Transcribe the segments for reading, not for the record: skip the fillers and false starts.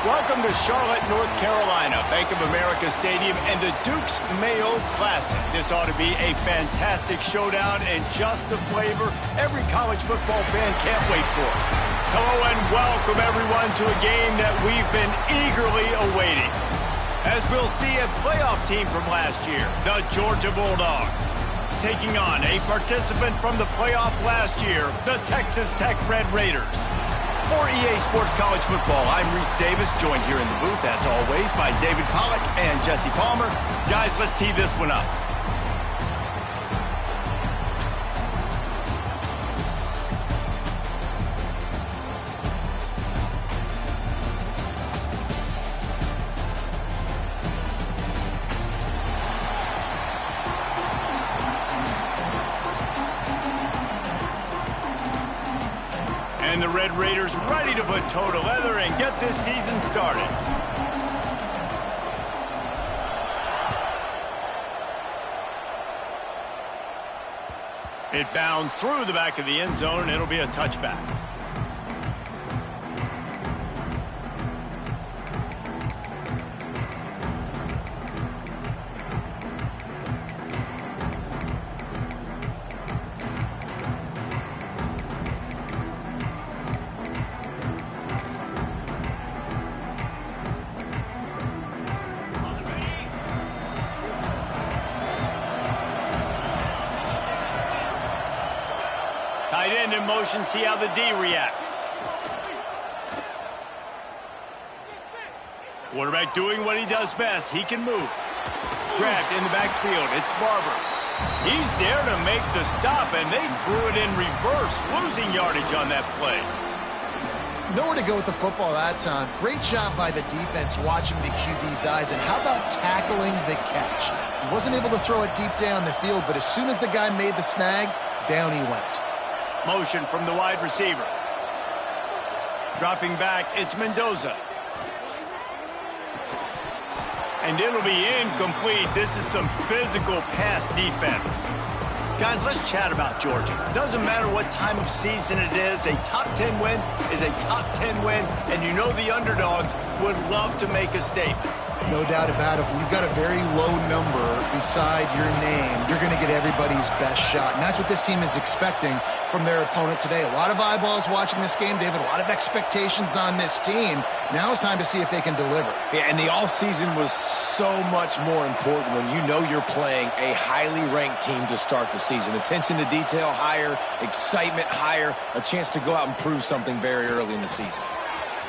Welcome to Charlotte, North Carolina, Bank of America Stadium, and the Duke's Mayo Classic. This ought to be a fantastic showdown and just the flavor every college football fan can't wait for. Hello and welcome everyone to a game that we've been eagerly awaiting. As we'll see a playoff team from last year, the Georgia Bulldogs, taking on a participant from the playoff last year, the Texas Tech Red Raiders. For EA Sports College Football, I'm Reese Davis, joined here in the booth, as always, by David Pollack and Jesse Palmer. Guys, let's tee this one up. And the Red Raiders ready to put toe to leather and get this season started. It bounds through the back of the end zone, and it'll be a touchback. Tight end in motion, see how the D reacts. Quarterback doing what he does best. He can move. Grabbed in the backfield. It's Barber. He's there to make the stop, and they threw it in reverse, losing yardage on that play. Nowhere to go with the football that time. Great job by the defense watching the QB's eyes. And how about tackling the catch? He wasn't able to throw it deep down the field, but as soon as the guy made the snag, down he went. Motion from the wide receiver. Dropping back, it's Mendoza. And it'll be incomplete. This is some physical pass defense. Guys, let's chat about Georgia. Doesn't matter what time of season it is, a top 10 win is a top 10 win, and you know the underdogs would love to make a statement. No doubt about it. We've got a very low number beside your name. You're going to get everybody's best shot. And that's what this team is expecting from their opponent today. A lot of eyeballs watching this game, David. A lot of expectations on this team. Now it's time to see if they can deliver. Yeah, and the all-season was so much more important when you know you're playing a highly ranked team to start the season. Attention to detail higher, excitement higher, a chance to go out and prove something very early in the season.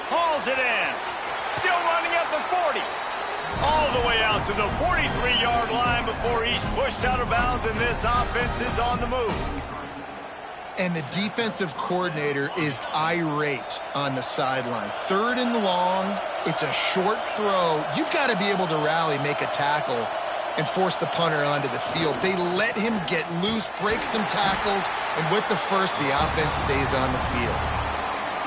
Hauls it in. Still running at the 40. All the way out to the 43-yard line before he's pushed out of bounds, and this offense is on the move. And the defensive coordinator is irate on the sideline. 3rd and long, it's a short throw. You've got to be able to rally, make a tackle, and force the punter onto the field. They let him get loose, break some tackles, and with the first, the offense stays on the field.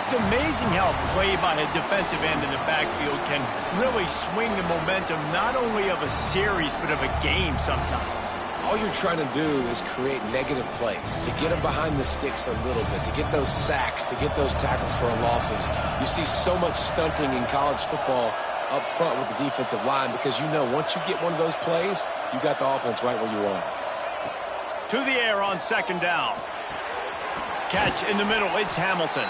It's amazing how a play by a defensive end in the backfield can really swing the momentum not only of a series but of a game sometimes. All you're trying to do is create negative plays, to get them behind the sticks a little bit, to get those sacks, to get those tackles for losses. You see so much stunting in college football up front with the defensive line because you know once you get one of those plays, you got the offense right where you want it. To the air on 2nd down. Catch in the middle, it's Hamilton.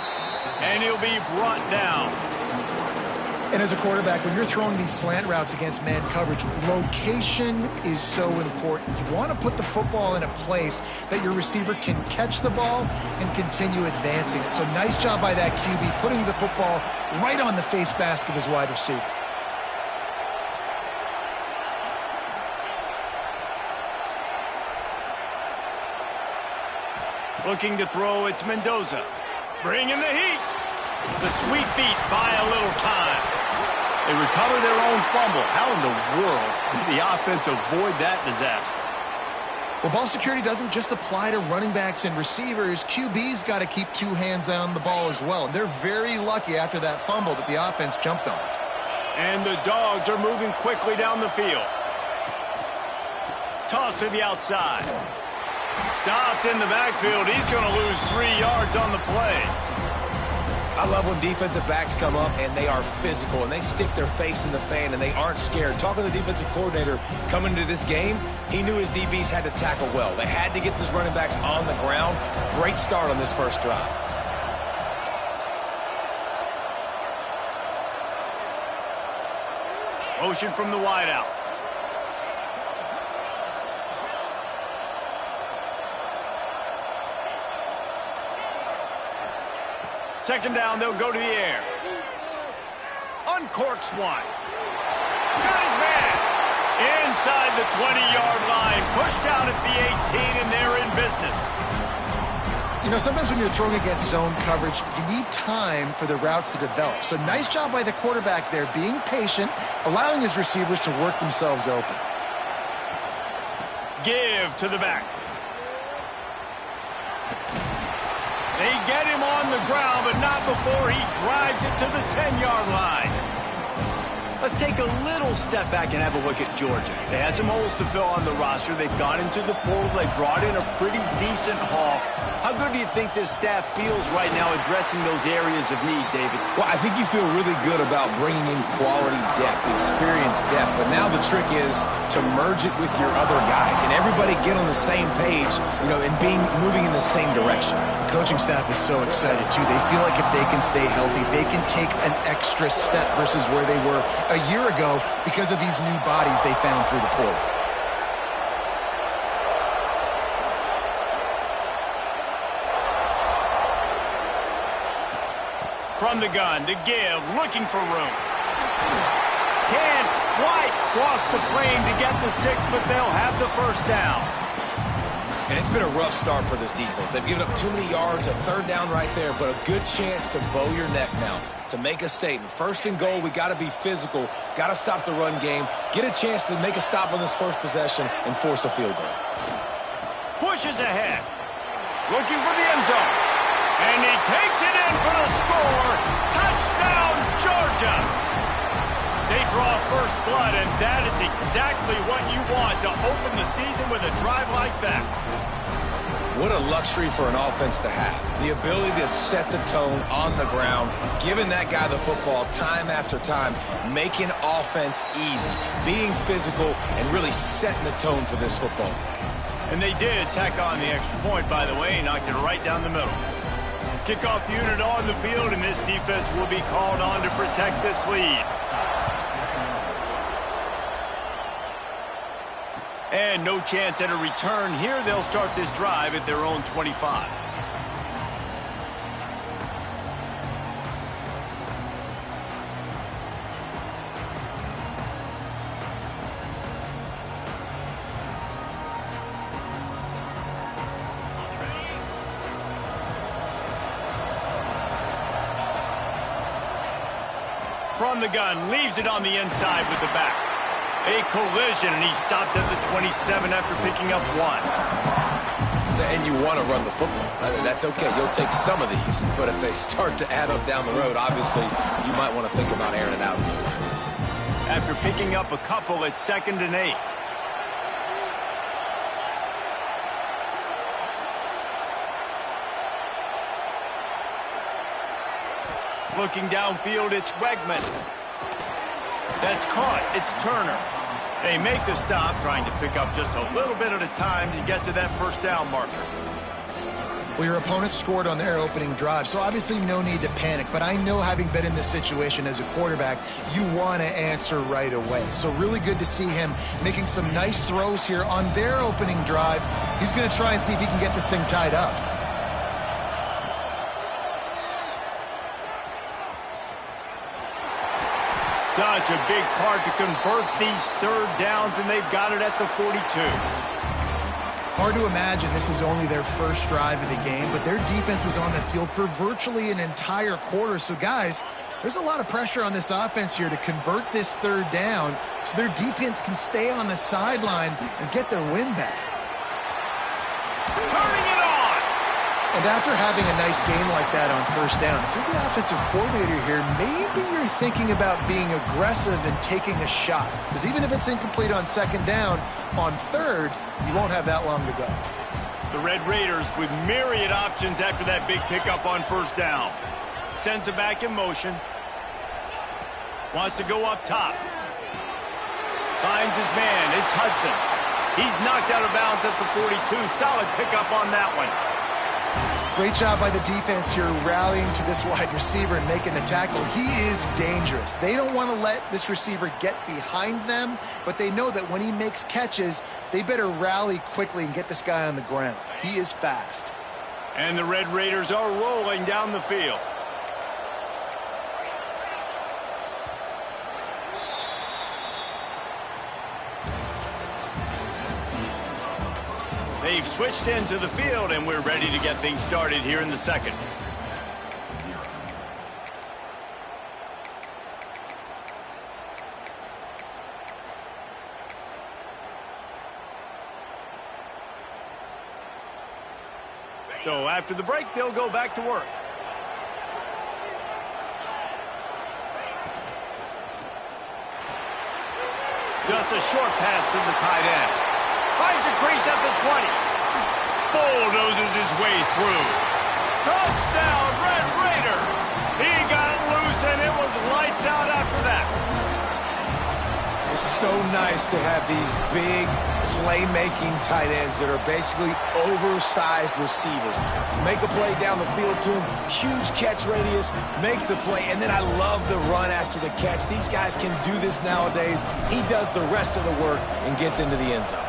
And he'll be brought down. And as a quarterback, when you're throwing these slant routes against man coverage, location is so important. You want to put the football in a place that your receiver can catch the ball and continue advancing it. So nice job by that QB, putting the football right on the face mask of his wide receiver. Looking to throw, it's Mendoza. Bringing the heat. The sweet feet buy a little time. They recover their own fumble. How in the world did the offense avoid that disaster? Well, ball security doesn't just apply to running backs and receivers. QB's got to keep 2 hands on the ball as well. And they're very lucky after that fumble that the offense jumped on. And the Dogs are moving quickly down the field. Toss to the outside. Stopped in the backfield. He's going to lose 3 yards on the play. I love when defensive backs come up and they are physical and they stick their face in the fan and they aren't scared. Talking to the defensive coordinator coming into this game, he knew his DBs had to tackle well. They had to get these running backs on the ground. Great start on this first drive. Motion from the wideout. Second down, they'll go to the air. Uncorks one. Got his man. Inside the 20-yard line. Pushed out at the 18, and they're in business. You know, sometimes when you're throwing against zone coverage, you need time for the routes to develop. So nice job by the quarterback there, being patient, allowing his receivers to work themselves open. Give to the back. They get him on the ground, but not before he drives it to the 10-yard line. Let's take a little step back and have a look at Georgia. They had some holes to fill on the roster. They've gone into the portal. They brought in a pretty decent haul. How good do you think this staff feels right now addressing those areas of need, David? Well, I think you feel really good about bringing in quality depth, experience depth. But now the trick is to merge it with your other guys and everybody get on the same page, you know, and moving in the same direction. The coaching staff is so excited, too. They feel like if they can stay healthy, they can take an extra step versus where they were a year ago because of these new bodies they found through the portal. From the gun to give, looking for room. Can White cross the plane to get the 6, but they'll have the first down. And it's been a rough start for this defense. They've given up too many yards, a third down right there, but a good chance to bow your neck now, to make a statement. First and goal, we got to be physical, got to stop the run game, get a chance to make a stop on this first possession, and force a field goal. Pushes ahead, looking for the end zone. And he takes it in for the score. Touchdown, Georgia. They draw first blood, and that is exactly what you want to open the season with a drive like that. What a luxury for an offense to have. The ability to set the tone on the ground, giving that guy the football time after time, making offense easy, being physical, and really setting the tone for this football game. And they did tack on the extra point, by the way, knocked it right down the middle. Kickoff unit on the field, and this defense will be called on to protect this lead. And no chance at a return here. They'll start this drive at their own 25. From the gun, leaves it on the inside with the back. A collision, and he stopped at the 27 after picking up 1. And you want to run the football. I mean, that's okay. You'll take some of these. But if they start to add up down the road, obviously, you might want to think about airing it out a little bit. After picking up a couple, it's 2nd and 8. Looking downfield, it's Wegman. That's caught. It's Turner. They make the stop, trying to pick up just a little bit at a time to get to that first down marker. Well, your opponent scored on their opening drive, so obviously no need to panic. But I know, having been in this situation as a quarterback, you want to answer right away. So really good to see him making some nice throws here on their opening drive. He's going to try and see if he can get this thing tied up. Such a big part to convert these third downs, and they've got it at the 42. Hard to imagine this is only their first drive of the game, but their defense was on the field for virtually an entire quarter. So, guys, there's a lot of pressure on this offense here to convert this third down so their defense can stay on the sideline and get their win back. Turning it on! And after having a nice game like that on first down, if you're the offensive coordinator here, maybe you're thinking about being aggressive and taking a shot. Because even if it's incomplete on second down, on third, you won't have that long to go. The Red Raiders with myriad options after that big pickup on first down. Sends it back in motion. Wants to go up top. Finds his man. It's Hudson. He's knocked out of bounds at the 42. Solid pickup on that one. Great job by the defense here rallying to this wide receiver and making the tackle. He is dangerous. They don't want to let this receiver get behind them, but they know that when he makes catches, they better rally quickly and get this guy on the ground. He is fast. And the Red Raiders are rolling down the field. They've switched into the field, and we're ready to get things started here in the second. So after the break, they'll go back to work. Just a short pass to the tight end. Finds a crease at the 20. Bulldozes his way through. Touchdown, Red Raiders! He got loose, and it was lights out after that. It's so nice to have these big playmaking tight ends that are basically oversized receivers. Make a play down the field to him, huge catch radius, makes the play, and then I love the run after the catch. These guys can do this nowadays. He does the rest of the work and gets into the end zone.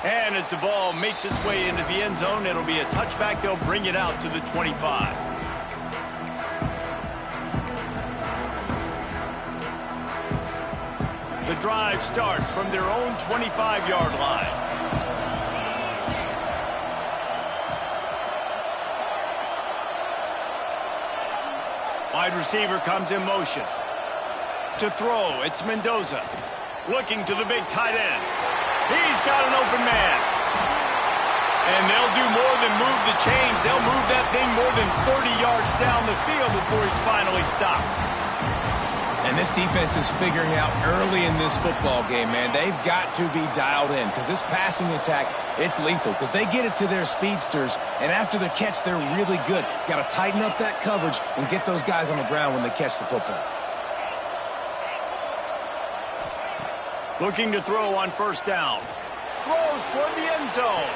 And as the ball makes its way into the end zone, it'll be a touchback. They'll bring it out to the 25. The drive starts from their own 25-yard line. Wide receiver comes in motion. To throw, it's Mendoza. Looking to the big tight end. He's got an open man. And they'll do more than move the chains. They'll move that thing more than 30 yards down the field before he's finally stopped. And this defense is figuring out early in this football game, man. They've got to be dialed in because this passing attack, it's lethal because they get it to their speedsters, and after the catch, they're really good. Got to tighten up that coverage and get those guys on the ground when they catch the football. Looking to throw on first down. Throws toward the end zone.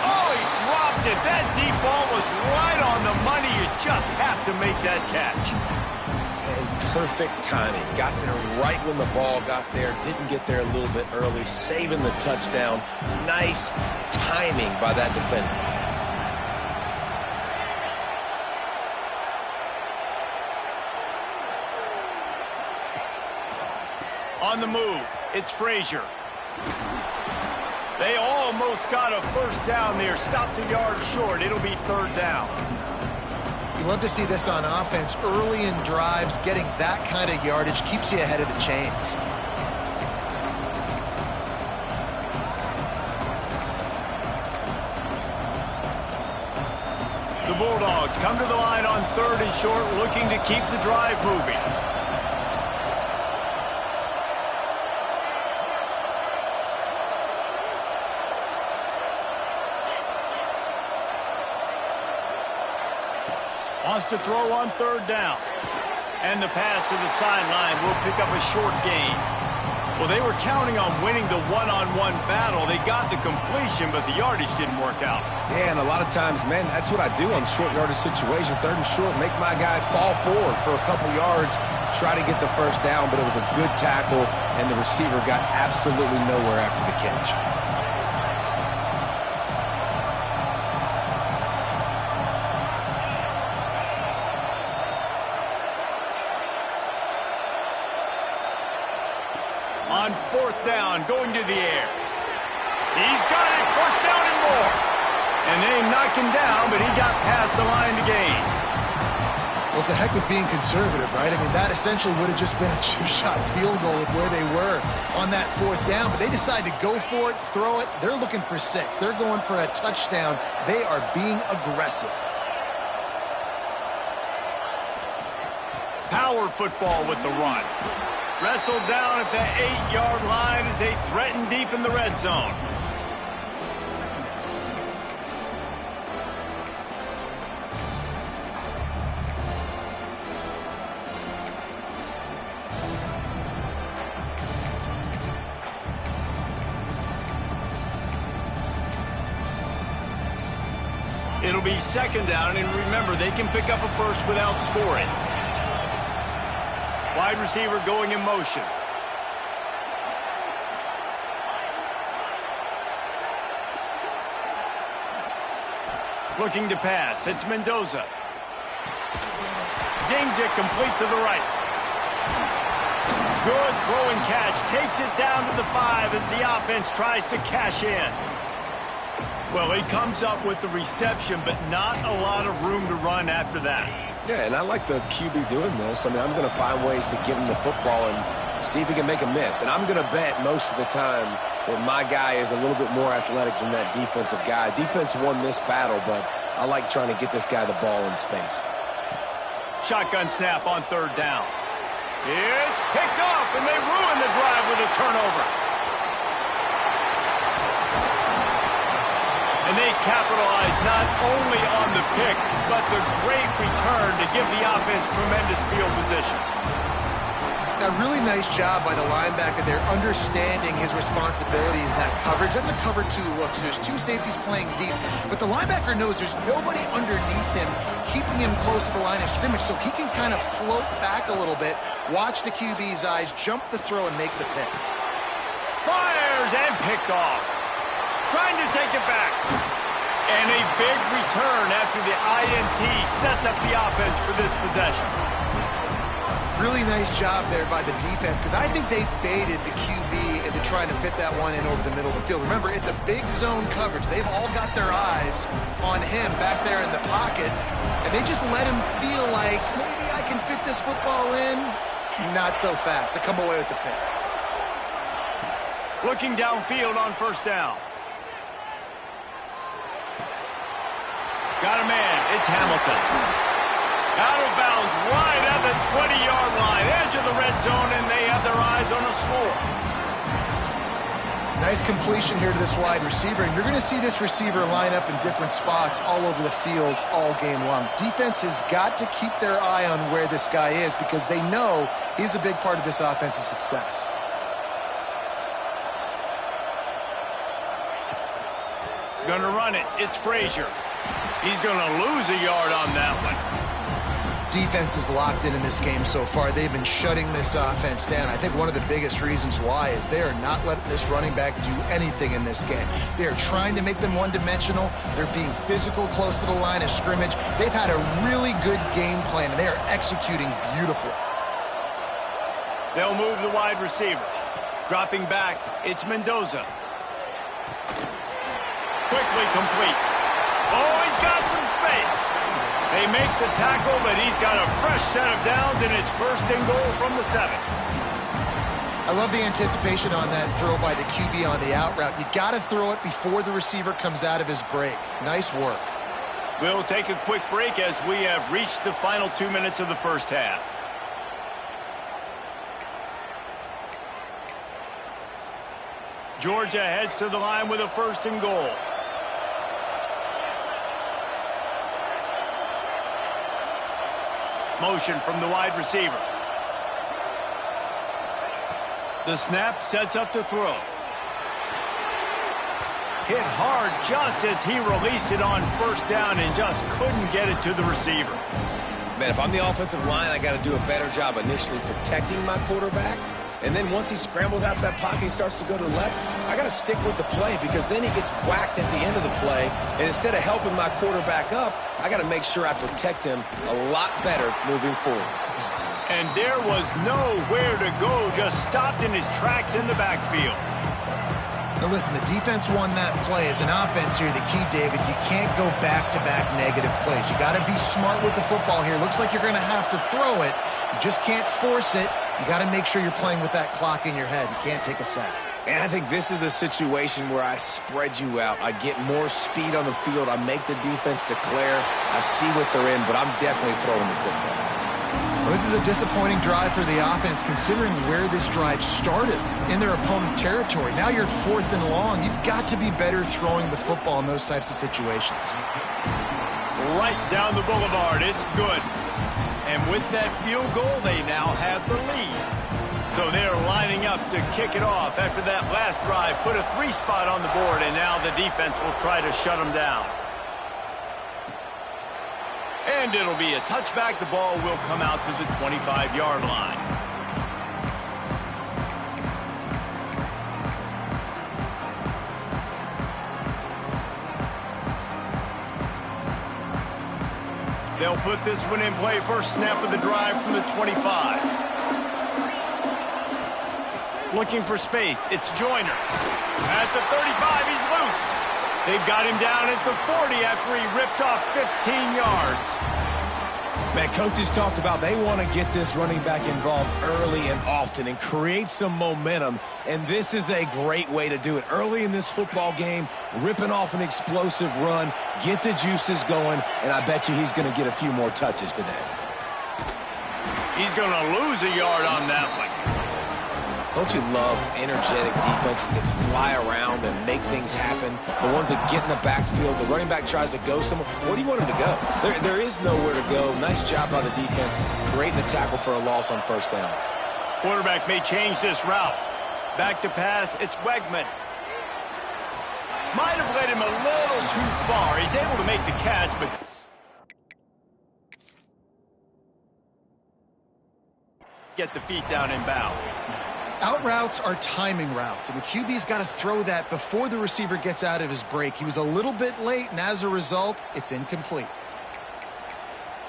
Oh, he dropped it. That deep ball was right on the money. You just have to make that catch. And perfect timing. Got there right when the ball got there. Didn't get there a little bit early. Saving the touchdown. Nice timing by that defender. On the move, it's Frazier. They almost got a first down there. Stopped a yard short. It'll be third down. You love to see this on offense. Early in drives, getting that kind of yardage keeps you ahead of the chains. The Bulldogs come to the line on third and short, looking to keep the drive moving. Wants to throw on third down. And the pass to the sideline will pick up a short gain. Well, they were counting on winning the one-on-one battle. They got the completion, but the yardage didn't work out. Yeah, and a lot of times, man, that's what I do on short yardage situation. Third and short, make my guy fall forward for a couple yards, try to get the first down, but it was a good tackle, and the receiver got absolutely nowhere after the catch. On fourth down, going to the air. He's got it, first down and more. And they knocked him down, but he got past the line to gain. Well, it's a heck of being conservative, right? I mean, that essentially would have just been a two-shot field goal with where they were on that fourth down, but they decided to go for it, throw it. They're looking for 6. They're going for a touchdown. They are being aggressive. Power football with the run. Wrestled down at the 8-yard line as they threaten deep in the red zone. It'll be second down, and remember, they can pick up a first without scoring. Wide receiver going in motion. Looking to pass. It's Mendoza. Zings it complete to the right. Good throw and catch. Takes it down to the 5 as the offense tries to cash in. Well, he comes up with the reception, but not a lot of room to run after that. Yeah, and I like the QB doing this. I mean, I'm going to find ways to give him the football and see if he can make a miss. And I'm going to bet most of the time that my guy is a little bit more athletic than that defensive guy. Defense won this battle, but I like trying to get this guy the ball in space. Shotgun snap on third down. It's picked off, and they ruin the drive with a turnover. And they capitalize not only on the pick, but the great return to give the offense tremendous field position. A really nice job by the linebacker there, understanding his responsibilities in that coverage. That's a cover 2 look, so there's 2 safeties playing deep. But the linebacker knows there's nobody underneath him, keeping him close to the line of scrimmage, so he can kind of float back a little bit, watch the QB's eyes, jump the throw, and make the pick. Fires and picked off. Trying to take it back. And a big return after the INT sets up the offense for this possession. Really nice job there by the defense, because I think they baited the QB into trying to fit that one in over the middle of the field. Remember, it's a big zone coverage. They've all got their eyes on him back there in the pocket, and they just let him feel like, maybe I can fit this football in. Not so fast. They come away with the pick. Looking downfield on first down. Got a man. It's Hamilton. Out of bounds, right at the 20-yard line, edge of the red zone, and they have their eyes on a score. Nice completion here to this wide receiver, and you're going to see this receiver line up in different spots all over the field all game long. Defense has got to keep their eye on where this guy is, because they know he's a big part of this offense's success. Gonna run it. It's Frazier. He's gonna lose a yard on that one. Defense is locked in this game so far. They've been shutting this offense down. I think one of the biggest reasons why is they are not letting this running back do anything in this game. They are trying to make them one-dimensional. They're being physical close to the line of scrimmage. They've had a really good game plan, and they are executing beautifully. They'll move the wide receiver. Dropping back, it's Mendoza. Quickly complete. Oh, he's got some space. They make the tackle, but he's got a fresh set of downs, and it's first and goal from the 7. I love the anticipation on that throw by the QB on the out route. You got to throw it before the receiver comes out of his break. Nice work. We'll take a quick break as we have reached the final 2 minutes of the first half. Georgia heads to the line with a first and goal. Motion from the wide receiver. The snap sets up the throw. Hit hard just as he released it on first down and just couldn't get it to the receiver. Man, if I'm the offensive line, I got to do a better job initially protecting my quarterback. And then once he scrambles out of that pocket, he starts to go to the left, I got to stick with the play, because then he gets whacked at the end of the play. And instead of helping my quarterback up, I got to make sure I protect him a lot better moving forward. And there was nowhere to go, just stopped in his tracks in the backfield. Now listen, the defense won that play. As an offense here, the key, David, you can't go back-to-back negative plays. You got to be smart with the football here. Looks like you're going to have to throw it. You just can't force it. You got to make sure you're playing with that clock in your head. You can't take a sack. And I think this is a situation where I spread you out. I get more speed on the field. I make the defense declare. I see what they're in, but I'm definitely throwing the football. Well, this is a disappointing drive for the offense, considering where this drive started, in their opponent territory. Now you're at 4th and long. You've got to be better throwing the football in those types of situations. Right down the boulevard. It's good. And with that field goal, they now have the lead. So they're lining up to kick it off after that last drive. Put a 3 spot on the board, and now the defense will try to shut them down. And it'll be a touchback. The ball will come out to the 25-yard line. They'll put this one in play. First snap of the drive from the 25. Looking for space. It's Joyner. At the 35, he's loose. They've got him down at the 40 after he ripped off 15 yards. Man, coaches talked about they want to get this running back involved early and often and create some momentum, and this is a great way to do it. Early in this football game, ripping off an explosive run, get the juices going, and I bet you he's going to get a few more touches today. He's going to lose a yard on that one. Don't you love energetic defenses that fly around and make things happen? The ones that get in the backfield, the running back tries to go somewhere. Where do you want him to go? There is nowhere to go. Nice job by the defense, creating the tackle for a loss on first down. Quarterback may change this route. Back to pass, it's Wegman. Might have led him a little too far. He's able to make the catch, but get the feet down in bounds. Out routes are timing routes, and the QB's got to throw that before the receiver gets out of his break. He was a little bit late, and as a result, it's incomplete.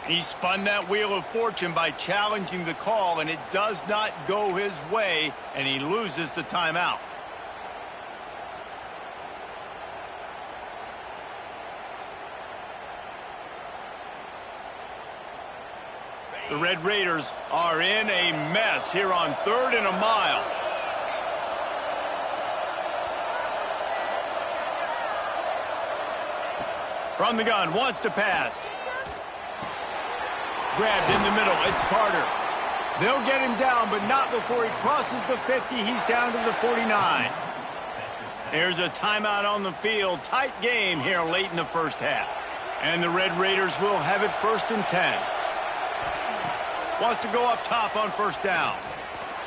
He spun that wheel of fortune by challenging the call, and it does not go his way, and he loses the timeout. The Red Raiders are in a mess here on 3rd and a mile. From the gun, wants to pass. Grabbed in the middle, it's Carter. They'll get him down, but not before he crosses the 50. He's down to the 49. There's a timeout on the field. Tight game here late in the first half. And the Red Raiders will have it 1st and 10. Wants to go up top on first down.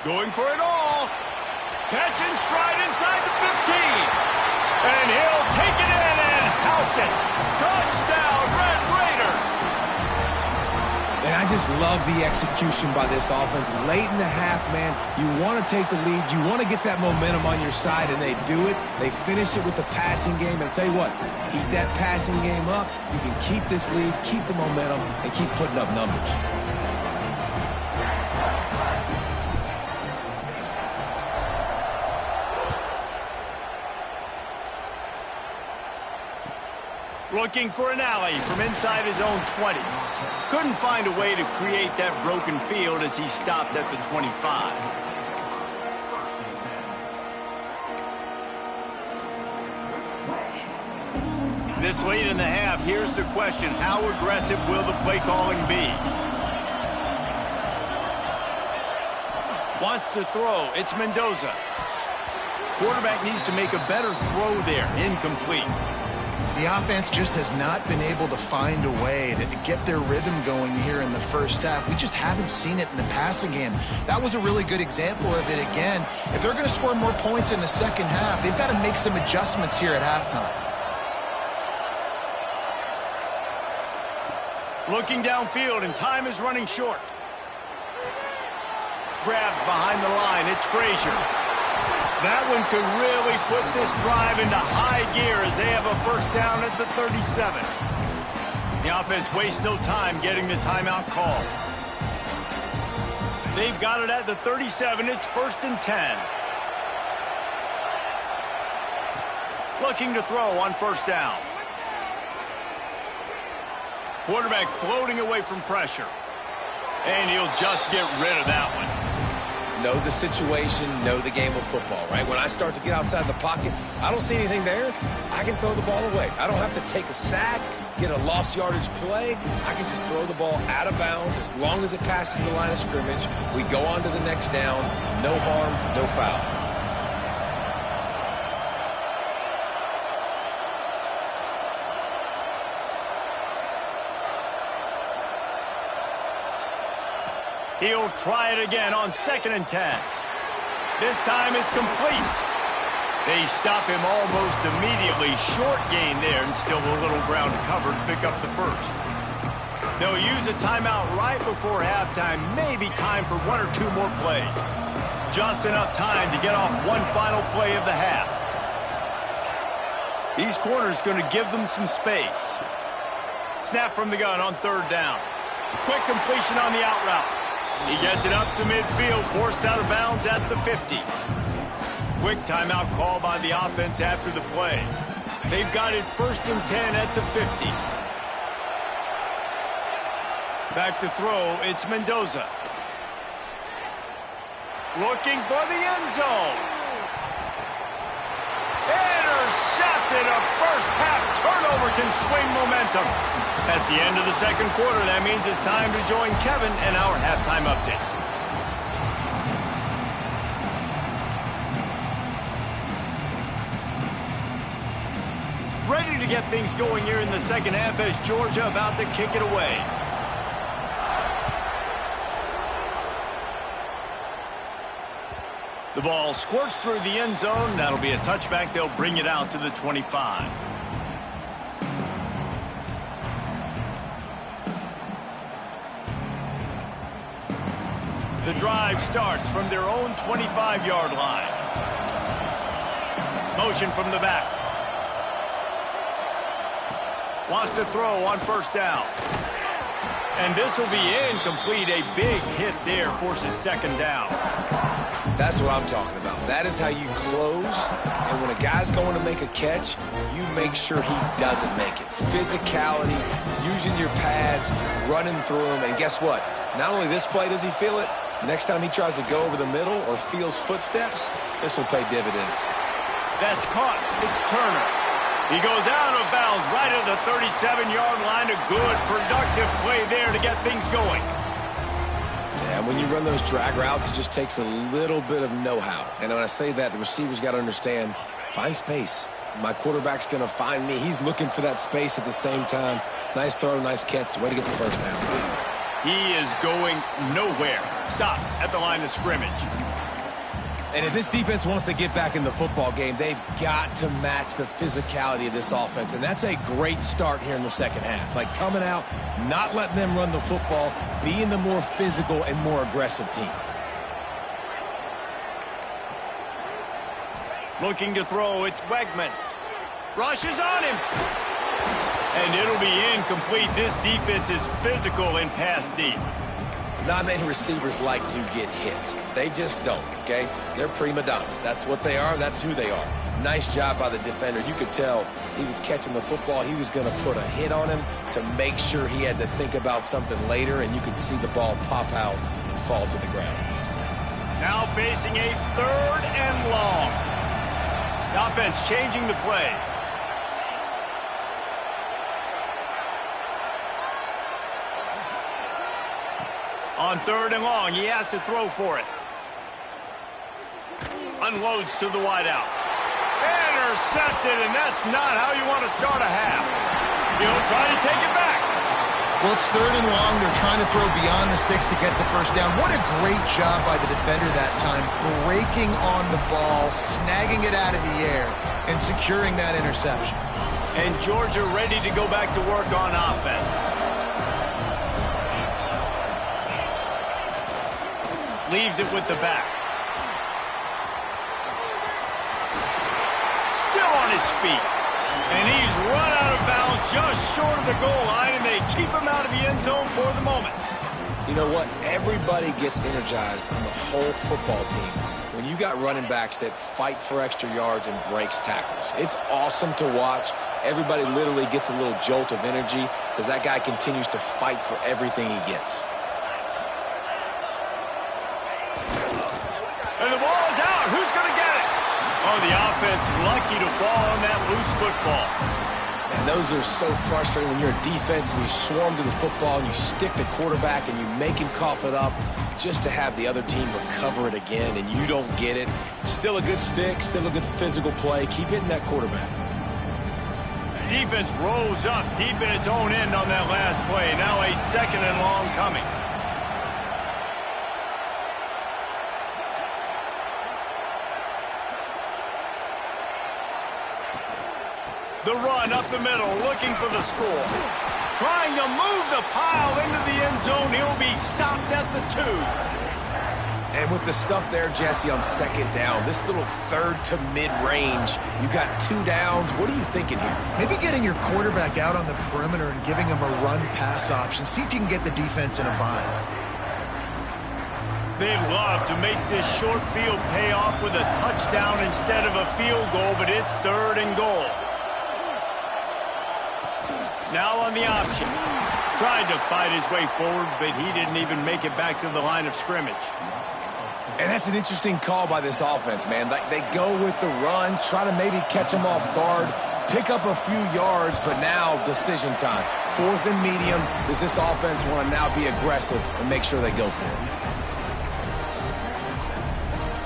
Going for it all. Catch and stride inside the 15. And he'll take it in and house it. Touchdown, Red Raiders. And I just love the execution by this offense. Late in the half, man, you want to take the lead. You want to get that momentum on your side, and they do it. They finish it with the passing game. And I'll tell you what, keep that passing game up. You can keep this lead, keep the momentum, and keep putting up numbers. Looking for an alley from inside his own 20. Couldn't find a way to create that broken field as he stopped at the 25. This late in the half, here's the question. How aggressive will the play calling be? Wants to throw. It's Mendoza. Quarterback needs to make a better throw there. Incomplete. The offense just has not been able to find a way to get their rhythm going here in the first half. We just haven't seen it in the passing game. That was a really good example of it again. If they're going to score more points in the second half, they've got to make some adjustments here at halftime. Looking downfield, and time is running short. Grabbed behind the line. It's Frazier. That one could really put this drive into high gear as they have a first down at the 37. The offense wastes no time getting the timeout call. They've got it at the 37. It's 1st and 10. Looking to throw on first down. Quarterback floating away from pressure. And he'll just get rid of that one. Know the situation, know the game of football, right? When I start to get outside the pocket, I don't see anything there, I can throw the ball away. I don't have to take a sack, get a lost yardage play. I can just throw the ball out of bounds as long as it passes the line of scrimmage. We go on to the next down. No harm, no foul. He'll try it again on 2nd and 10. This time it's complete. They stop him almost immediately. Short gain there, and still a little ground to cover to pick up the first. They'll use a timeout right before halftime, maybe time for 1 or 2 more plays. Just enough time to get off one final play of the half. These corners going to give them some space. Snap from the gun on 3rd down. Quick completion on the out route. He gets it up to midfield, forced out of bounds at the 50. Quick timeout call by the offense after the play. They've got it 1st and 10 at the 50. Back to throw, it's Mendoza. Looking for the end zone. Intercepted. A first half turnover can swing momentum. That's the end of the 2nd quarter. That means it's time to join Kevin and our halftime update. Ready to get things going here in the 2nd half as Georgia about to kick it away. The ball squirts through the end zone. That'll be a touchback. They'll bring it out to the 25. The drive starts from their own 25-yard line. Motion from the back. Wants to throw on 1st down. And this will be incomplete. A big hit there forces 2nd down. That's what I'm talking about. That is how you close. And when a guy's going to make a catch, you make sure he doesn't make it. Physicality, using your pads, running through them. And guess what? Not only this play does he feel it, next time he tries to go over the middle or feels footsteps, this will pay dividends. That's caught. It's Turner. He goes out of bounds right at the 37-yard line. A good, productive play there to get things going. Yeah, when you run those drag routes, it just takes a little bit of know-how. And when I say that, the receiver's got to understand, find space. My quarterback's going to find me. He's looking for that space at the same time. Nice throw, nice catch. Way to get the 1st down. He is going nowhere. Stop at the line of scrimmage. And if this defense wants to get back in the football game, they've got to match the physicality of this offense. And that's a great start here in the 2nd half. Like coming out, not letting them run the football, being the more physical and more aggressive team. Looking to throw, it's Wegman. Rushes on him. And it'll be incomplete. This defense is physical and pass deep. Not many receivers like to get hit. They just don't, okay? They're prima donnas. That's what they are. That's who they are. Nice job by the defender. You could tell he was catching the football. He was going to put a hit on him to make sure he had to think about something later, and you could see the ball pop out and fall to the ground. Now facing a 3rd and long. The offense changing the play. On 3rd and long, he has to throw for it. Unloads to the wideout. Intercepted, and that's not how you want to start a half. He'll try to take it back. Well, it's 3rd and long. They're trying to throw beyond the sticks to get the 1st down. What a great job by the defender that time, breaking on the ball, snagging it out of the air, and securing that interception. And Georgia ready to go back to work on offense. Leaves it with the back. Still on his feet. And he's run out of bounds just short of the goal line, and they keep him out of the end zone for the moment. You know what? Everybody gets energized on the whole football team when you got running backs that fight for extra yards and breaks tackles. It's awesome to watch. Everybody literally gets a little jolt of energy because that guy continues to fight for everything he gets. And the ball is out. Who's going to get it? Oh, the offense lucky to fall on that loose football. And those are so frustrating when you're a defense and you swarm to the football and you stick the quarterback and you make him cough it up just to have the other team recover it again and you don't get it. Still a good stick, still a good physical play. Keep hitting that quarterback. Defense rolls up deep in its own end on that last play. Now a 2nd and long coming. The run up the middle, looking for the score. Trying to move the pile into the end zone. He'll be stopped at the 2. And with the stuff there, Jesse, on second down, this little third to mid-range, you got 2 downs. What are you thinking here? Maybe getting your quarterback out on the perimeter and giving him a run-pass option. See if you can get the defense in a bind. They'd love to make this short field pay off with a touchdown instead of a field goal, but it's 3rd and goal. Now on the option. Tried to fight his way forward, but he didn't even make it back to the line of scrimmage. And that's an interesting call by this offense, man. Like, they go with the run, try to maybe catch him off guard, pick up a few yards, but now decision time. 4th and medium. Does this offense want to now be aggressive and make sure they go for it?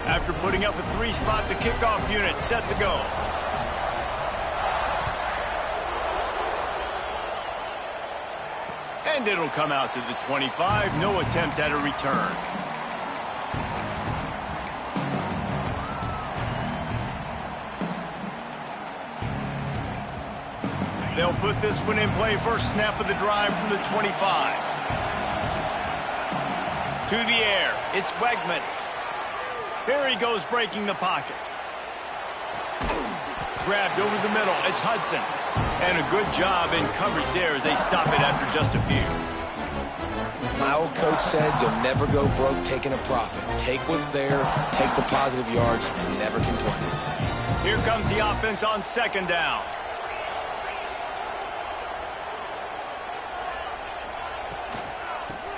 After putting up a 3-spot, the kickoff unit set to go. And it'll come out to the 25. No attempt at a return. They'll put this one in play. First snap of the drive from the 25. To the air. It's Wegman. Here he goes, breaking the pocket. Grabbed over the middle. It's Hudson. And a good job in coverage there as they stop it after just a few. My old coach said you'll never go broke taking a profit. Take what's there, take the positive yards, and never complain. Here comes the offense on second down.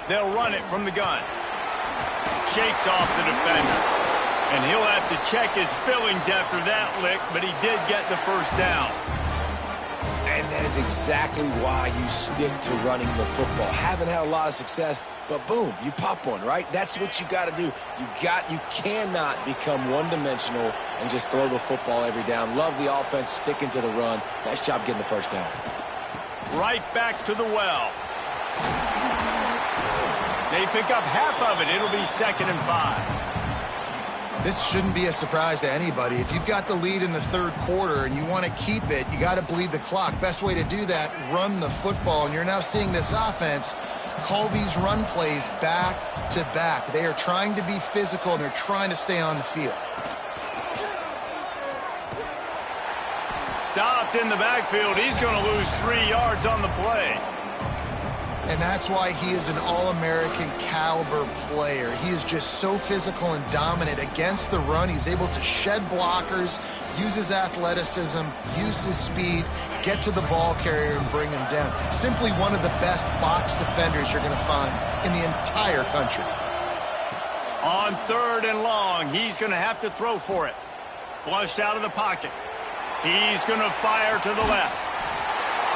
They'll run it from the gun. Shakes off the defender. And he'll have to check his fillings after that lick, but he did get the first down. And that is exactly why you stick to running the football. Haven't had a lot of success, but boom, you pop one, right? That's what you got to do. You cannot become one-dimensional and just throw the football every down. Love the offense, sticking to the run. Nice job getting the first down. Right back to the well. They pick up half of it. It'll be 2nd and 5. This shouldn't be a surprise to anybody. If you've got the lead in the 3rd quarter and you want to keep it, you got to bleed the clock. Best way to do that, run the football. And you're now seeing this offense call these run plays back to back. They are trying to be physical, and they're trying to stay on the field. Stopped in the backfield. He's going to lose 3 yards on the play. And that's why he is an All-American caliber player. He is just so physical and dominant against the run. He's able to shed blockers, use his athleticism, use his speed, get to the ball carrier and bring him down. Simply one of the best box defenders you're going to find in the entire country. On 3rd and long, he's going to have to throw for it. Flushed out of the pocket. He's going to fire to the left.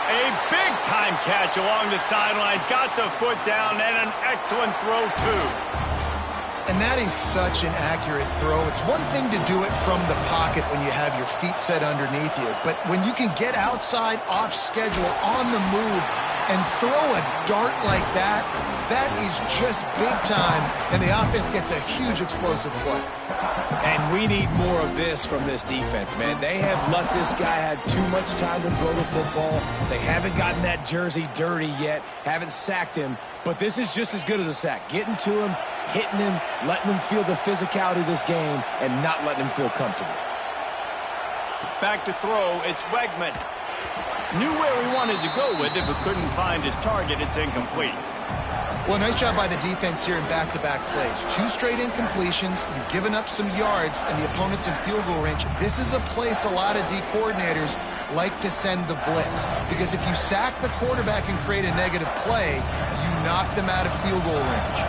A big-time catch along the sidelines. Got the foot down, and an excellent throw, too. And that is such an accurate throw. It's one thing to do it from the pocket when you have your feet set underneath you. But when you can get outside, off schedule, on the move, and throw a dart like that, that is just big time. And the offense gets a huge explosive play. And we need more of this from this defense, man. They have let this guy have too much time to throw the football. They haven't gotten that jersey dirty yet, haven't sacked him. But this is just as good as a sack. Getting to him, hitting him, letting him feel the physicality of this game, and not letting him feel comfortable. Back to throw, it's Wegman. Knew where he wanted to go with it, but couldn't find his target. It's incomplete. Well, nice job by the defense here in back-to-back plays. 2 straight incompletions. You've given up some yards, and the opponent's in field goal range. This is a place a lot of D coordinators like to send the blitz, because if you sack the quarterback and create a negative play, you knock them out of field goal range.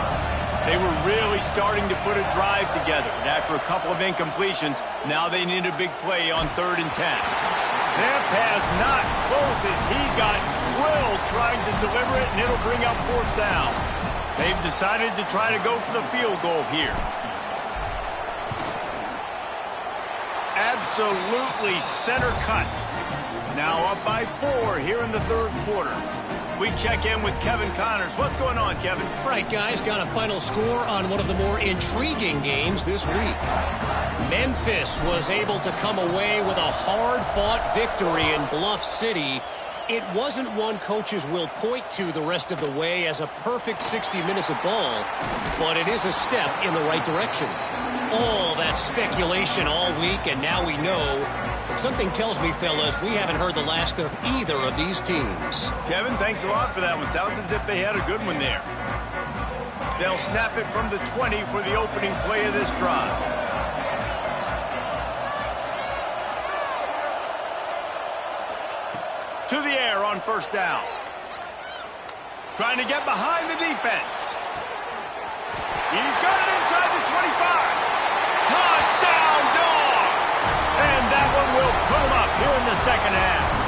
They were really starting to put a drive together, and after a couple of incompletions, now they need a big play on 3rd and 10. That pass not close as he got drilled trying to deliver it, and it'll bring up 4th down. They've decided to try to go for the field goal here. Absolutely center cut. Now up by 4 here in the 3rd quarter. We check in with Kevin Connors. What's going on, Kevin? Right, guys, got a final score on one of the more intriguing games this week. Memphis was able to come away with a hard-fought victory in Bluff City, It wasn't one coaches will point to the rest of the way as a perfect 60 minutes of ball, but it is a step in the right direction. All that speculation all week, and now we know. But something tells me, fellas, we haven't heard the last of either of these teams. Kevin, thanks a lot for that one. Sounds as if they had a good one there. They'll snap it from the 20 for the opening play of this drive. To the air on first down. Trying to get behind the defense. He's got it inside the 25. Touchdown, Dogs! And that one will put him up here in the second half.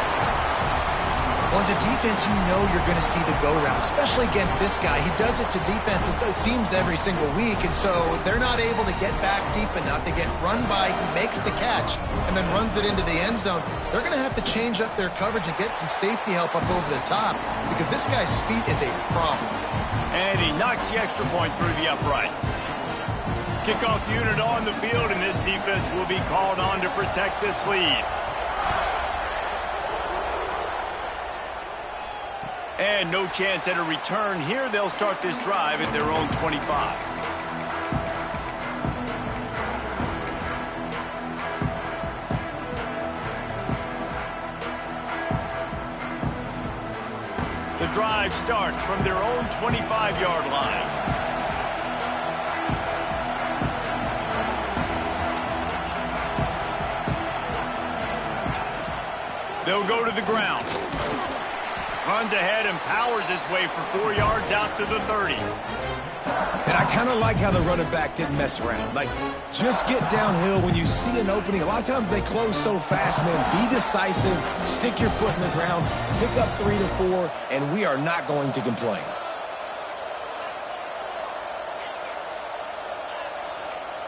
Well, as a defense, you know you're going to see the go route, especially against this guy. He does it to defenses, it seems, every single week, and so they're not able to get back deep enough. They get run by, he makes the catch, and then runs it into the end zone. They're going to have to change up their coverage and get some safety help up over the top because this guy's speed is a problem. And he knocks the extra point through the uprights. Kickoff unit on the field, and this defense will be called on to protect this lead. And no chance at a return here. They'll start this drive at their own 25. The drive starts from their own 25-yard line. They'll go to the ground. Runs ahead and powers his way for 4 yards out to the 30. And I kind of like how the running back didn't mess around. Like, just get downhill when you see an opening. A lot of times they close so fast, man. Be decisive, stick your foot in the ground, pick up 3 to 4, and we are not going to complain.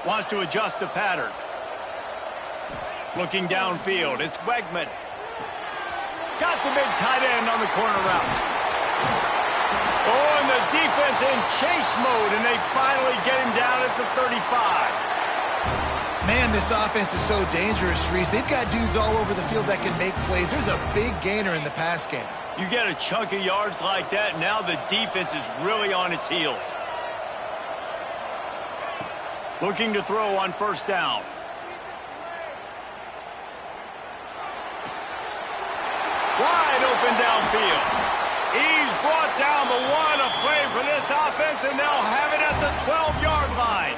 Wants to adjust the pattern. Looking downfield, it's Wegman. Got the big tight end on the corner route. Oh, and the defense in chase mode, and they finally get him down at the 35. Man, this offense is so dangerous, Reese. They've got dudes all over the field that can make plays. There's a big gainer in the pass game. You get a chunk of yards like that, now the defense is really on its heels. Looking to throw on first down. Wide open downfield. He's brought down, but what a play for this offense, and they'll have it at the 12-yard line.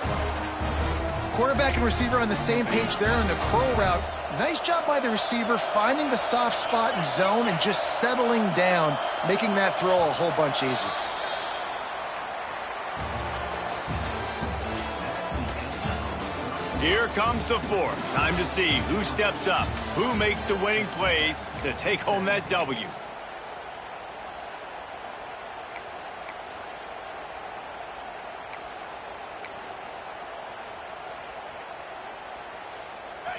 Quarterback and receiver on the same page there on the curl route. Nice job by the receiver finding the soft spot and zone and just settling down, making that throw a whole bunch easier. Here comes the fourth. Time to see who steps up, who makes the winning plays to take home that W.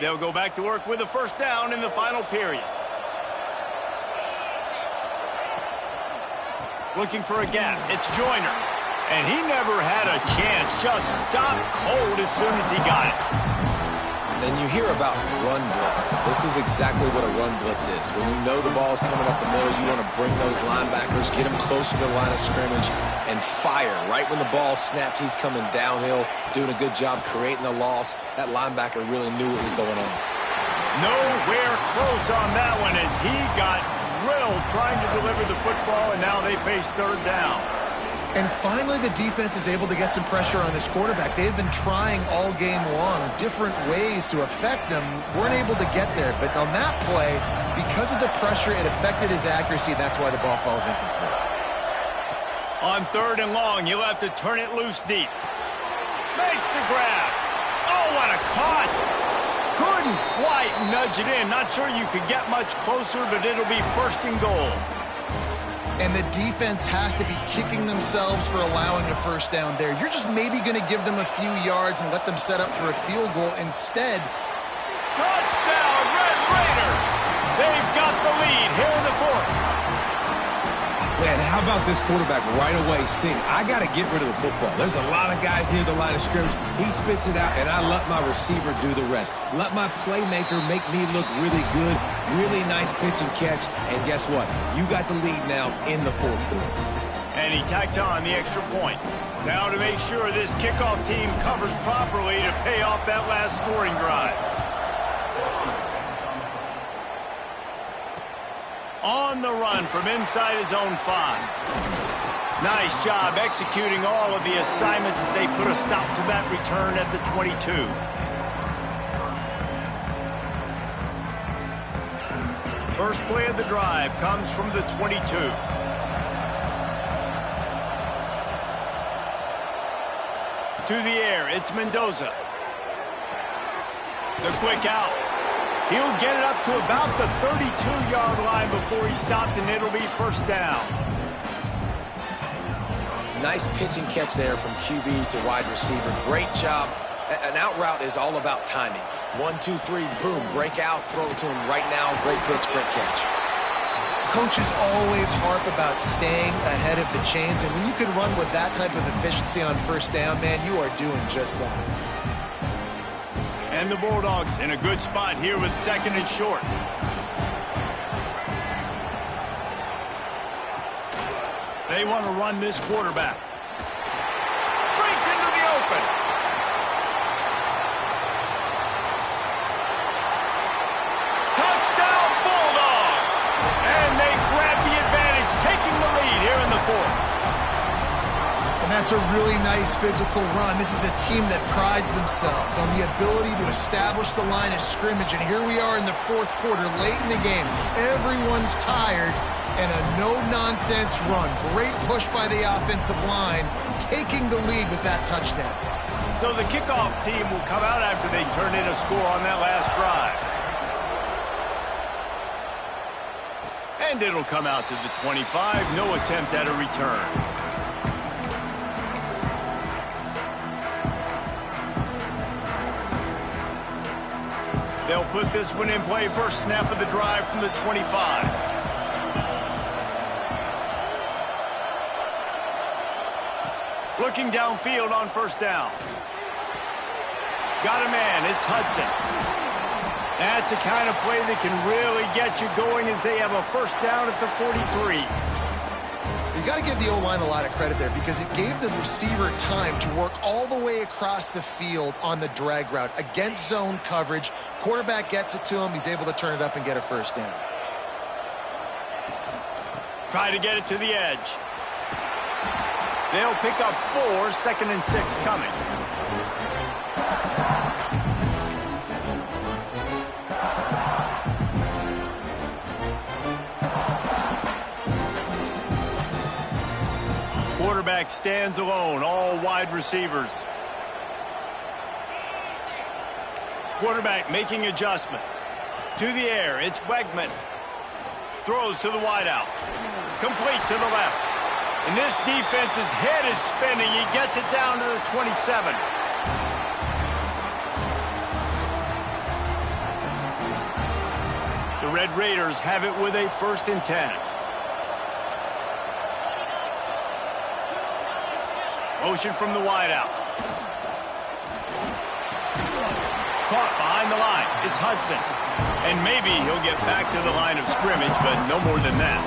They'll go back to work with a first down in the final period. Looking for a gap. It's Joyner. And he never had a chance. Just stopped cold as soon as he got it. And you hear about run blitzes. This is exactly what a run blitz is. When you know the ball's coming up the middle, you want to bring those linebackers, get them closer to the line of scrimmage, and fire. Right when the ball snapped, he's coming downhill, doing a good job creating the loss. That linebacker really knew what was going on. Nowhere close on that one as he got drilled trying to deliver the football, and now they face third down. And finally, the defense is able to get some pressure on this quarterback. They had been trying all game long different ways to affect him. Weren't able to get there. But on that play, because of the pressure, it affected his accuracy. That's why the ball falls incomplete. On third and long, you'll have to turn it loose deep. Makes the grab. Oh, what a caught. Couldn't quite nudge it in. Not sure you could get much closer, but it'll be first and goal. And the defense has to be kicking themselves for allowing a first down there. You're just maybe going to give them a few yards and let them set up for a field goal. Instead, touchdown, Red Raiders! They've got the lead here in the fourth. Man, how about this quarterback right away seeing, I got to get rid of the football. There's a lot of guys near the line of scrimmage. He spits it out, and I let my receiver do the rest. Let my playmaker make me look really good. Really nice pitch and catch. And guess what? You got the lead now in the fourth quarter. And he tacked on the extra point. Now to make sure this kickoff team covers properly to pay off that last scoring drive. On the run from inside his own 5. Nice job executing all of the assignments as they put a stop to that return at the 22. First play of the drive comes from the 22. To the air, it's Mendoza. The quick out. He'll get it up to about the 32-yard line before he stopped, and it'll be first down. Nice pitch and catch there from QB to wide receiver. Great job. An out route is all about timing. 1, 2, 3, boom, break out, throw it to him right now. Great pitch, great catch. Coaches always harp about staying ahead of the chains, and when you can run with that type of efficiency on first down, man, you are doing just that. And the Bulldogs in a good spot here with second and short. They want to run this quarterback. Breaks into the open. Touchdown Bulldogs! And they grab the advantage, taking the lead here in the fourth. And that's a really nice physical run. This is a team that prides themselves on the ability to establish the line of scrimmage. And here we are in the fourth quarter, late in the game. Everyone's tired, and a no-nonsense run. Great push by the offensive line, taking the lead with that touchdown. So the kickoff team will come out after they turn in a score on that last drive. And it'll come out to the 25. No attempt at a return. They'll put this one in play. First snap of the drive from the 25. Looking downfield on first down. Got a man. It's Hudson. That's the kind of play that can really get you going as they have a first down at the 43. You got to give the O-line a lot of credit there because it gave the receiver time to work all the way across the field on the drag route against zone coverage. Quarterback gets it to him. He's able to turn it up and get a first down. Try to get it to the edge. They'll pick up 4, second and 6 coming. Quarterback stands alone, all wide receivers. Quarterback making adjustments. To the air, it's Wegman. Throws to the wideout. Complete to the left. And this defense's head is spinning. He gets it down to the 27. The Red Raiders have it with a first and 10. Motion from the wideout. Caught behind the line. It's Hudson. And maybe he'll get back to the line of scrimmage, but no more than that.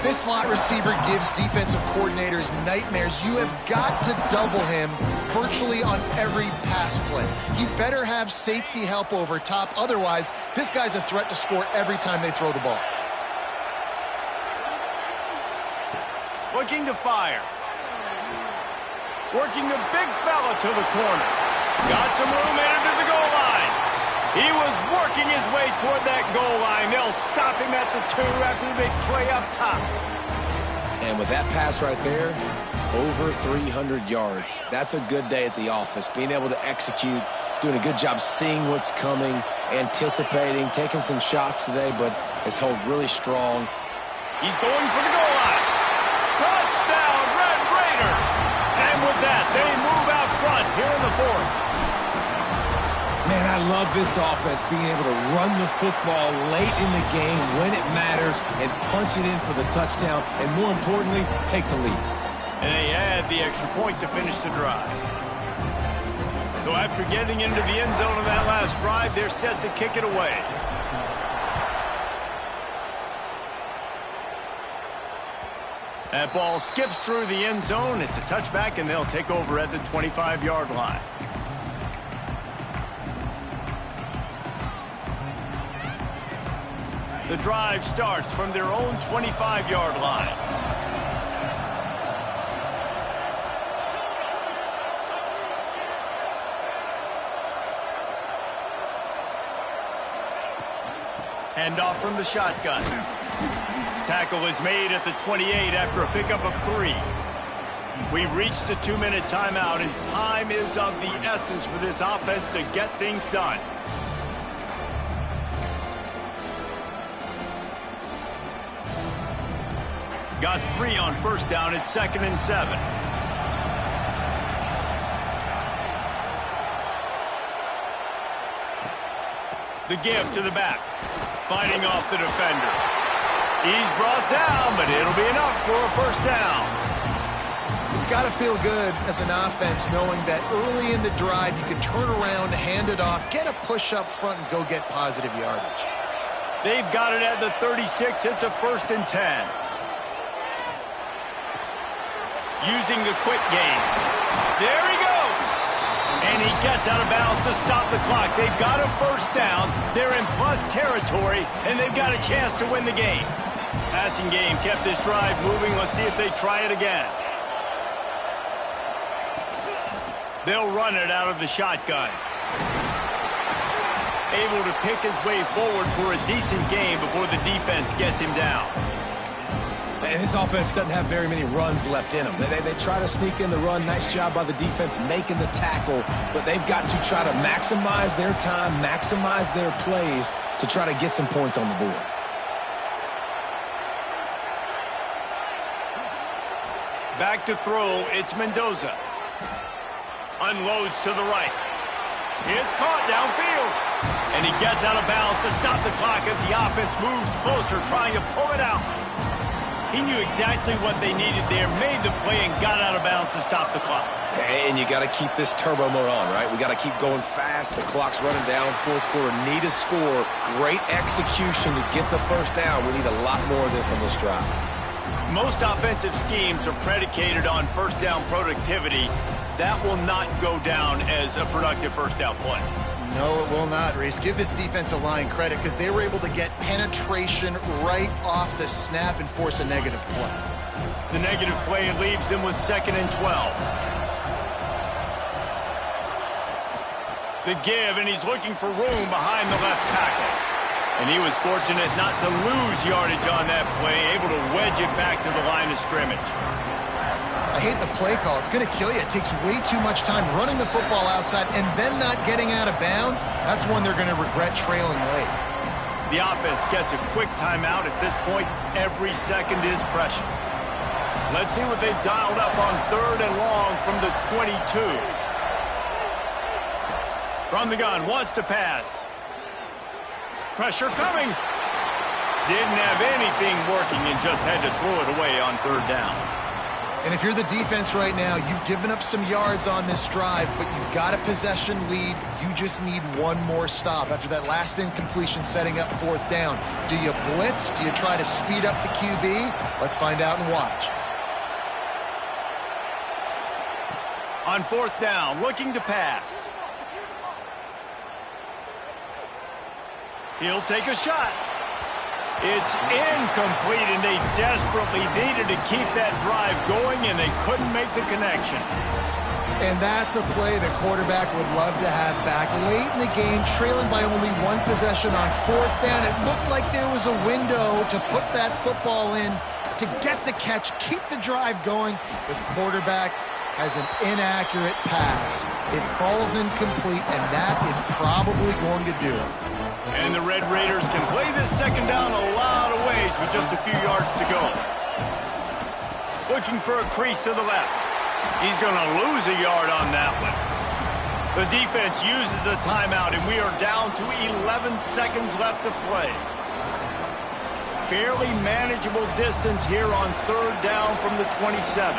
This slot receiver gives defensive coordinators nightmares. You have got to double him virtually on every pass play. He better have safety help over top. Otherwise, this guy's a threat to score every time they throw the ball. Looking to fire. Working the big fella to the corner. Got some room into the goal line. He was working his way toward that goal line. They'll stop him at the 2 after the big play up top. And with that pass right there, over 300 yards. That's a good day at the office. Being able to execute, doing a good job seeing what's coming, anticipating, taking some shots today, but has held really strong. He's going for the goal line. Touchdown, Red Raiders! And with that, they move out front here in the fourth. Man, I love this offense, being able to run the football late in the game when it matters and punch it in for the touchdown, and more importantly, take the lead. And they add the extra point to finish the drive. So after getting into the end zone of that last drive, they're set to kick it away. That ball skips through the end zone. It's a touchback, and they'll take over at the 25-yard line. The drive starts from their own 25-yard line. Handoff from the shotgun. Tackle is made at the 28 after a pickup of 3. We've reached the 2-minute timeout, and time is of the essence for this offense to get things done. Got 3 on first down at 2nd and 7. The give to the back. Fighting off the defender. He's brought down, but it'll be enough for a first down. It's got to feel good as an offense knowing that early in the drive you can turn around, hand it off, get a push up front, and go get positive yardage. They've got it at the 36. It's a 1st and 10. Using the quick game. There he goes. And he gets out of bounds to stop the clock. They've got a first down. They're in plus territory, and they've got a chance to win the game. Passing game kept this drive moving. Let's see if they try it again. They'll run it out of the shotgun. Able to pick his way forward for a decent game before the defense gets him down. And this offense doesn't have very many runs left in them. They try to sneak in the run. Nice job by the defense making the tackle. But they've got to try to maximize their time, maximize their plays to try to get some points on the board. Back to throw, it's Mendoza. Unloads to the right. It's caught downfield. And he gets out of bounds to stop the clock as the offense moves closer, trying to pull it out. He knew exactly what they needed there, made the play, and got out of bounds to stop the clock. And you got to keep this turbo mode on, right? We got to keep going fast. The clock's running down. 4th quarter, need a score. Great execution to get the first down. We need a lot more of this on this drive. Most offensive schemes are predicated on first down productivity. That will not go down as a productive first down play. No, it will not, Reese. Give this defensive line credit because they were able to get penetration right off the snap and force a negative play. The negative play leaves them with 2nd and 12. The give, and he's looking for room behind the left tackle. And he was fortunate not to lose yardage on that play, able to wedge it back to the line of scrimmage. I hate the play call. It's going to kill you. It takes way too much time running the football outside and then not getting out of bounds. That's when they're going to regret trailing late. The offense gets a quick timeout at this point. Every second is precious. Let's see what they've dialed up on 3rd and long from the 22. From the gun, wants to pass. Pressure coming. Didn't have anything working and just had to throw it away on 3rd down. And if you're the defense right now, you've given up some yards on this drive, but you've got a possession lead. You just need one more stop. After that last incompletion setting up 4th down, do you blitz? Do you try to speed up the QB? Let's find out and watch. On 4th down, looking to pass. He'll take a shot. It's incomplete, and they desperately needed to keep that drive going, and they couldn't make the connection. And that's a play the quarterback would love to have back. Late in the game, trailing by only 1 possession on 4th down, it looked like there was a window to put that football in, to get the catch, keep the drive going. The quarterback has an inaccurate pass. It falls incomplete, and that is probably going to do it. And the Red Raiders can play this 2nd down a lot of ways with just a few yards to go. Looking for a crease to the left. He's going to lose a yard on that one. The defense uses a timeout, and we are down to 11 seconds left to play. Fairly manageable distance here on 3rd down from the 27.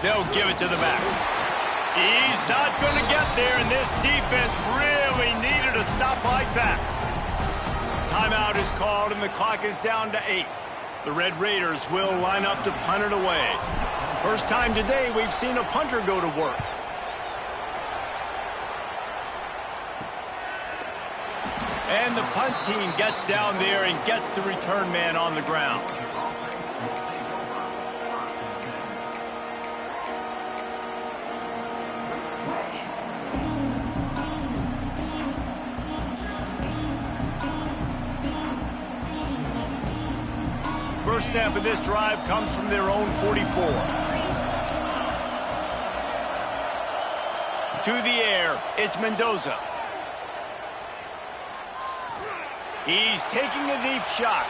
They'll give it to the back. He's not going to get there, and this defense really needed a stop like that. Timeout is called, and the clock is down to 8. The Red Raiders will line up to punt it away. First time today we've seen a punter go to work. And the punt team gets down there and gets the return man on the ground. First snap of this drive comes from their own 44. To the air, it's Mendoza. He's taking a deep shot.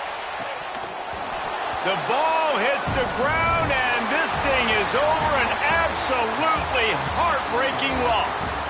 The ball hits the ground, and this thing is over. An absolutely heartbreaking loss.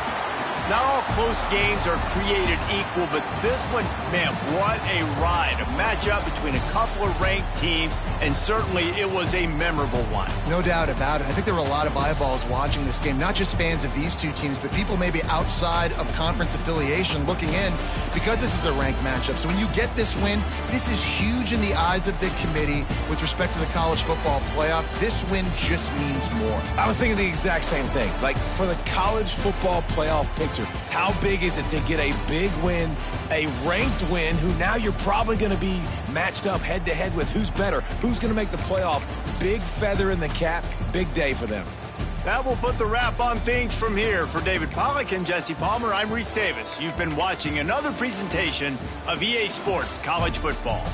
Not all close games are created equal, but this one, man, what a ride. A matchup between a couple of ranked teams, and certainly it was a memorable one. No doubt about it. I think there were a lot of eyeballs watching this game, not just fans of these two teams, but people maybe outside of conference affiliation looking in because this is a ranked matchup. So when you get this win, this is huge in the eyes of the committee with respect to the college football playoff. This win just means more. I was thinking the exact same thing. Like, for the college football playoff picture, how big is it to get a big win, a ranked win, who now you're probably going to be matched up head-to-head with who's better, who's going to make the playoff. Big feather in the cap, big day for them. That will put the wrap on things from here. For David Pollack and Jesse Palmer, I'm Reese Davis. You've been watching another presentation of EA Sports College Football.